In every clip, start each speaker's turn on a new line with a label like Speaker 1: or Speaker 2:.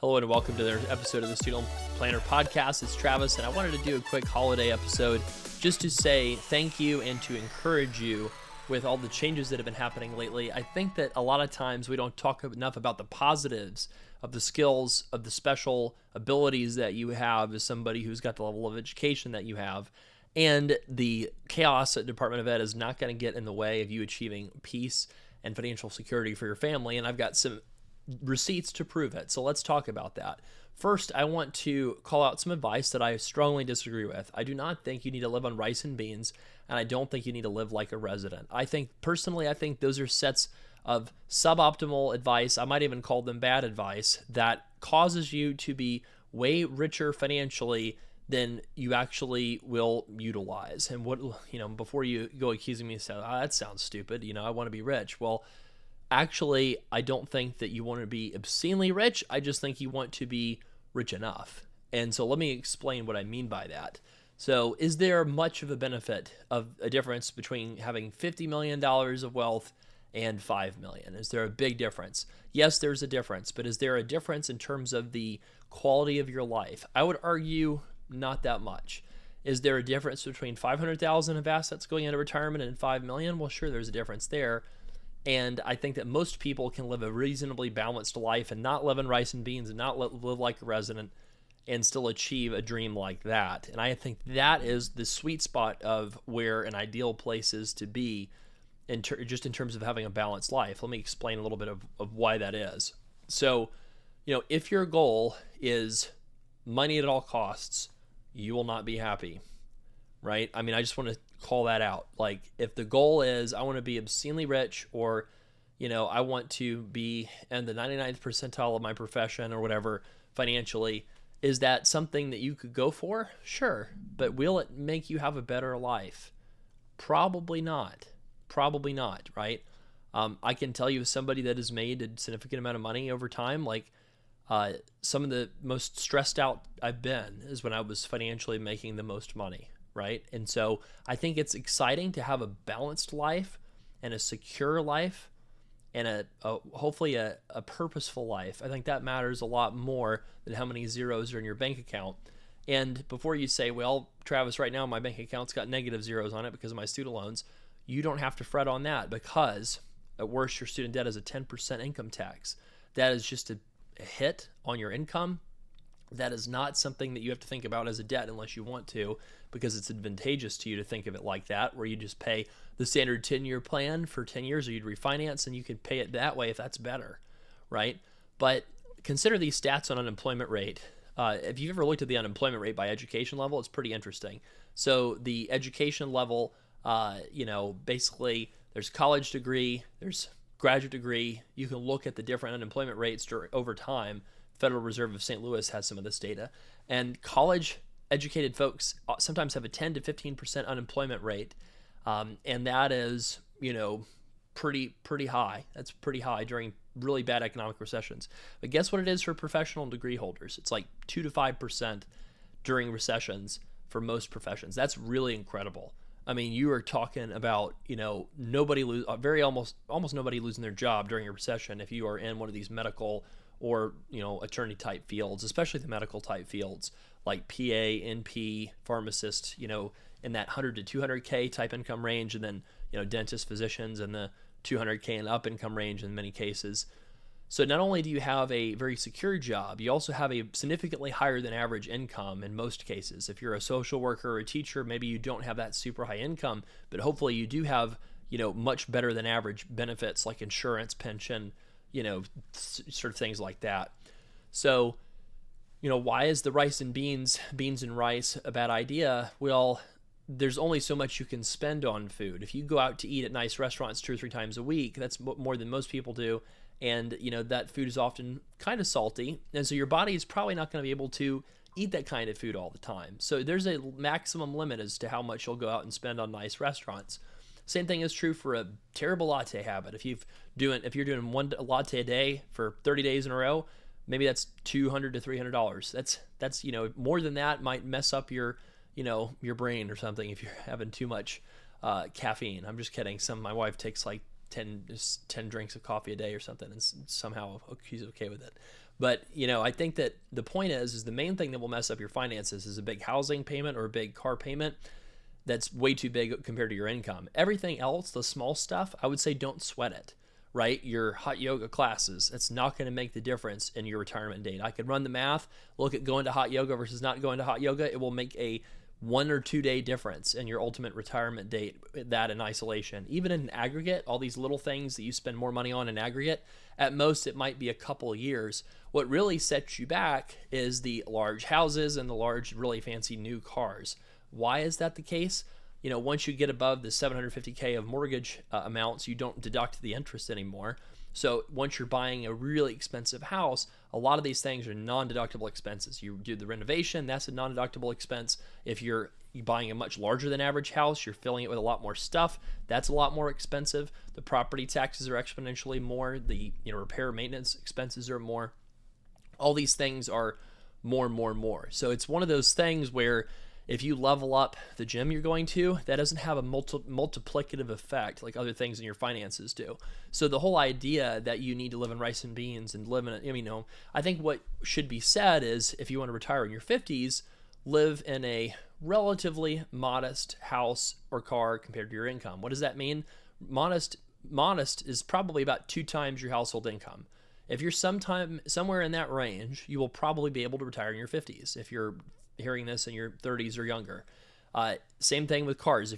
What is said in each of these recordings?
Speaker 1: Hello and welcome to another episode of the Student Planner Podcast. It's Travis, and I wanted to do a quick holiday episode just to say thank you and to encourage you with all the changes that have been happening lately. I think that a lot of times we don't talk enough about the positives of the skills, of the special abilities that you have as somebody who's got the level of education that you have. And the chaos at Department of Ed is not going to get in the way of you achieving peace and financial security for your family. And I've got some receipts to prove it. So let's talk about that. First, I want to call out some advice that I strongly disagree with. I do not think you need to live on rice and beans, and I don't think you need to live like a resident. I think those are sets of suboptimal advice. I might even call them bad advice that causes you to be way richer financially than you actually will utilize. And before you go accusing me of saying, that sounds stupid, I want to be rich. Well, actually, I don't think that you want to be obscenely rich. I just think you want to be rich enough. And so let me explain what I mean by that. So is there much of a benefit of a difference between having $50 million of wealth and $5 million? Is there a big difference? Yes, there's a difference, but is there a difference in terms of the quality of your life? I would argue not that much. Is there a difference between 500,000 of assets going into retirement and 5 million? Well, sure, there's a difference there. And I think that most people can live a reasonably balanced life and not live in rice and beans and not live like a resident and still achieve a dream like that. And I think that is the sweet spot of where an ideal place is to be just in terms of having a balanced life. Let me explain a little bit of why that is. So, if your goal is money at all costs, you will not be happy, right? I mean, I just want to call that out. Like, if the goal is I want to be obscenely rich, or I want to be in the 99th percentile of my profession or whatever financially, is that something that you could go for? Sure. But will it make you have a better life? Probably not, right? I can tell you, as somebody that has made a significant amount of money over time, some of the most stressed out I've been is when I was financially making the most money, right? And so I think it's exciting to have a balanced life and a secure life and hopefully a purposeful life. I think that matters a lot more than how many zeros are in your bank account. And before you say, well, Travis, right now my bank account's got negative zeros on it because of my student loans, you don't have to fret on that, because at worst, your student debt is a 10% income tax. That is just a hit on your income. That is not something that you have to think about as a debt unless you want to, because it's advantageous to you to think of it like that, where you just pay the standard 10-year plan for 10 years, or you'd refinance and you could pay it that way if that's better, right? But consider these stats on unemployment rate. If you've ever looked at the unemployment rate by education level, it's pretty interesting. So the education level, basically there's college degree, there's graduate degree. You can look at the different unemployment rates over time. Federal Reserve of St. Louis has some of this data. And college-educated folks sometimes have a 10 to 15% unemployment rate. And that is, pretty high. That's pretty high during really bad economic recessions. But guess what it is for professional degree holders? It's like 2 to 5% during recessions for most professions. That's really incredible. I mean, you are talking about, almost nobody losing their job during a recession if you are in one of these medical or, attorney type fields, especially the medical type fields like PA, NP, pharmacist, in that 100 to 200K type income range, and then, dentists, physicians in the 200K and up income range in many cases. So not only do you have a very secure job, you also have a significantly higher than average income in most cases. If you're a social worker or a teacher, maybe you don't have that super high income, but hopefully you do have, much better than average benefits like insurance, pension, sort of things like that. So, why is the rice and beans and rice a bad idea? Well, there's only so much you can spend on food. If you go out to eat at nice restaurants 2 or 3 times a week, that's more than most people do. And, that food is often kind of salty. And so your body is probably not going to be able to eat that kind of food all the time. So there's a maximum limit as to how much you'll go out and spend on nice restaurants. Same thing is true for a terrible latte habit. If you're doing one latte a day for 30 days in a row, maybe that's $200 to $300. That's more than that might mess up your brain or something if you're having too much caffeine. I'm just kidding. My wife takes like 10 drinks of coffee a day or something, and somehow she's okay with it. But, I think that the point is the main thing that will mess up your finances is a big housing payment or a big car payment that's way too big compared to your income. Everything else, the small stuff, I would say don't sweat it, right? Your hot yoga classes, it's not going to make the difference in your retirement date. I could run the math, look at going to hot yoga versus not going to hot yoga. It will make a 1 or 2 day difference in your ultimate retirement date, that in isolation. Even in aggregate, all these little things that you spend more money on in aggregate, at most it might be a couple of years. What really sets you back is the large houses and the large, really fancy new cars. Why is that the case? Once you get above the $750K of mortgage amounts, you don't deduct the interest anymore. So once you're buying a really expensive house, a lot of these things are non-deductible expenses. You do the renovation, that's a non-deductible expense. If you're buying a much larger than average house, you're filling it with a lot more stuff, that's a lot more expensive. The property taxes are exponentially more. The repair maintenance expenses are more. All these things are more and more and more. So it's one of those things where if you level up the gym you're going to, that doesn't have a multiplicative effect like other things in your finances do. So the whole idea that you need to live in rice and beans and live in I think what should be said is if you want to retire in your 50s, live in a relatively modest house or car compared to your income. What does that mean? Modest is probably about 2 times your household income. If you're somewhere in that range, you will probably be able to retire in your 50s if you're hearing this in your 30s or younger. Same thing with cars. Even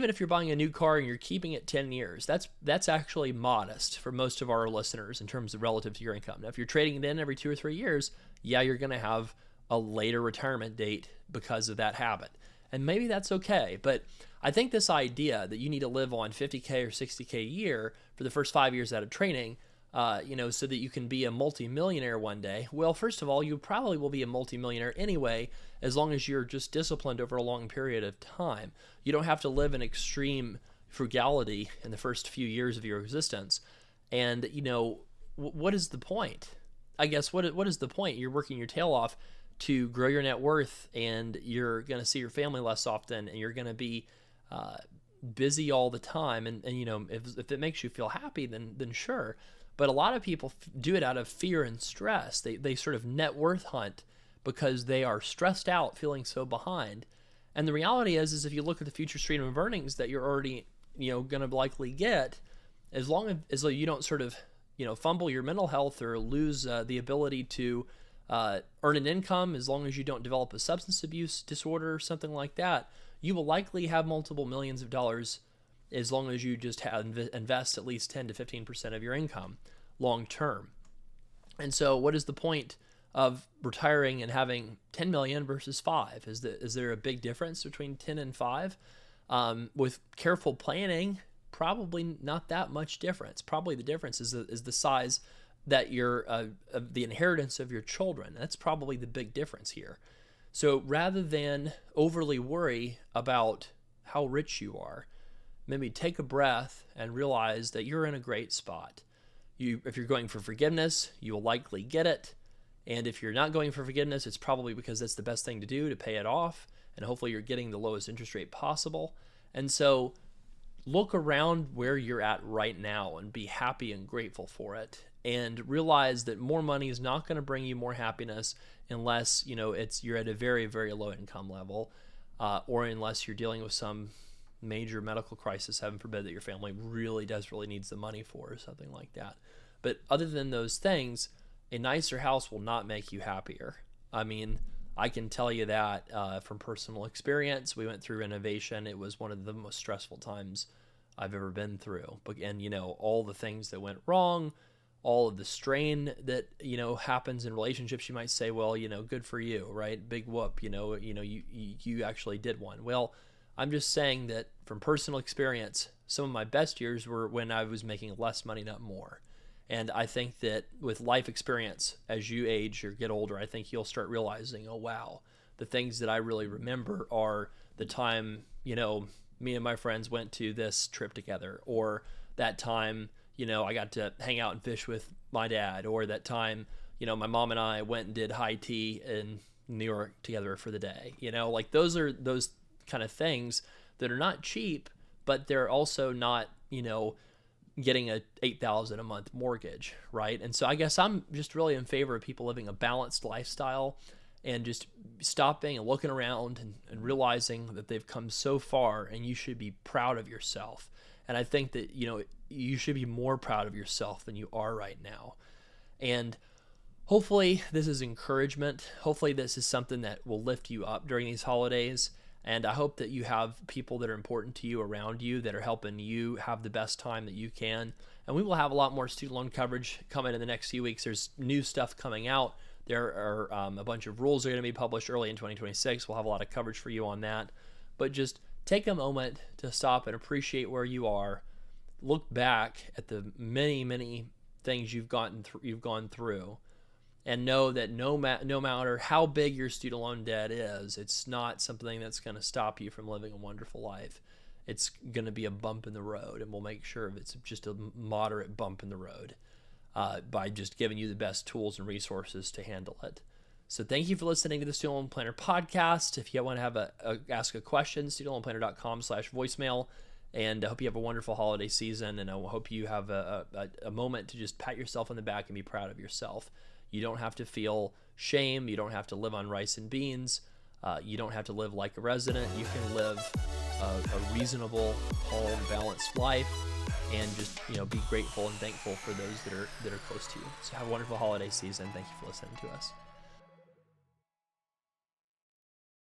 Speaker 1: if you're buying a new car and you're keeping it 10 years, that's actually modest for most of our listeners in terms of relative to your income. Now, if you're trading it in every 2 or 3 years, you're going to have a later retirement date because of that habit. And maybe that's okay. But I think this idea that you need to live on 50K or 60K a year for the first 5 years out of training, so that you can be a multimillionaire one day. Well, first of all, you probably will be a multimillionaire anyway, as long as you're just disciplined over a long period of time. You don't have to live in extreme frugality in the first few years of your existence. And, what is the point? I guess, what is the point? You're working your tail off to grow your net worth, and you're going to see your family less often, and you're going to be busy all the time. And if it makes you feel happy, then sure. But a lot of people do it out of fear and stress. They sort of net worth hunt because they are stressed out, feeling so behind. And the reality is if you look at the future stream of earnings that you're already, going to likely get, as long as you don't sort of, fumble your mental health or lose the ability to earn an income, as long as you don't develop a substance abuse disorder or something like that, you will likely have multiple millions of dollars as long as you just invest at least 10 to 15% of your income long term. And so what is the point of retiring and having 10 million versus 5? Is there a big difference between 10 and 5? With careful planning, probably not that much difference. Probably the difference is the size that the inheritance of your children. That's probably the big difference here. So rather than overly worry about how rich you are, maybe take a breath and realize that you're in a great spot. If you're going for forgiveness, you will likely get it. And if you're not going for forgiveness, it's probably because that's the best thing to do to pay it off. And hopefully you're getting the lowest interest rate possible. And so look around where you're at right now and be happy and grateful for it. And realize that more money is not going to bring you more happiness unless, you're at a very, very low income level, or unless you're dealing with some major medical crisis, heaven forbid, that your family really desperately needs the money for, or something like that. But other than those things, a nicer house will not make you happier. I mean, I can tell you that from personal experience. We went through renovation. It was one of the most stressful times I've ever been through. And all the things that went wrong, all of the strain that happens in relationships. You might say, well, good for you, right? Big whoop. You actually did one. Well, I'm just saying that from personal experience, some of my best years were when I was making less money, not more. And I think that with life experience, as you age or get older, I think you'll start realizing, oh, wow, the things that I really remember are the time, me and my friends went to this trip together, or that time, I got to hang out and fish with my dad, or that time, my mom and I went and did high tea in New York together for the day. Like those are those kind of things that are not cheap, but they're also not, getting a $8,000 a month mortgage, right? And so I guess I'm just really in favor of people living a balanced lifestyle and just stopping and looking around and realizing that they've come so far, and you should be proud of yourself. And I think that, you should be more proud of yourself than you are right now. And hopefully this is encouragement. Hopefully this is something that will lift you up during these holidays. And I hope that you have people that are important to you around you that are helping you have the best time that you can. And we will have a lot more student loan coverage coming in the next few weeks. There's new stuff coming out. There are a bunch of rules that are going to be published early in 2026. We'll have a lot of coverage for you on that. But just take a moment to stop and appreciate where you are. Look back at the many, many things you've gone through, and know that no matter how big your student loan debt is, it's not something that's going to stop you from living a wonderful life. It's going to be a bump in the road, and we'll make sure it's just a moderate bump in the road by just giving you the best tools and resources to handle it. So thank you for listening to the Student Loan Planner podcast. If you want to have ask a question, studentloanplanner.com/voicemail. And I hope you have a wonderful holiday season, and I hope you have a moment to just pat yourself on the back and be proud of yourself. You don't have to feel shame. You don't have to live on rice and beans. You don't have to live like a resident. You can live a reasonable, calm, balanced life, and just be grateful and thankful for those that are close to you. So have a wonderful holiday season. Thank you for listening to us.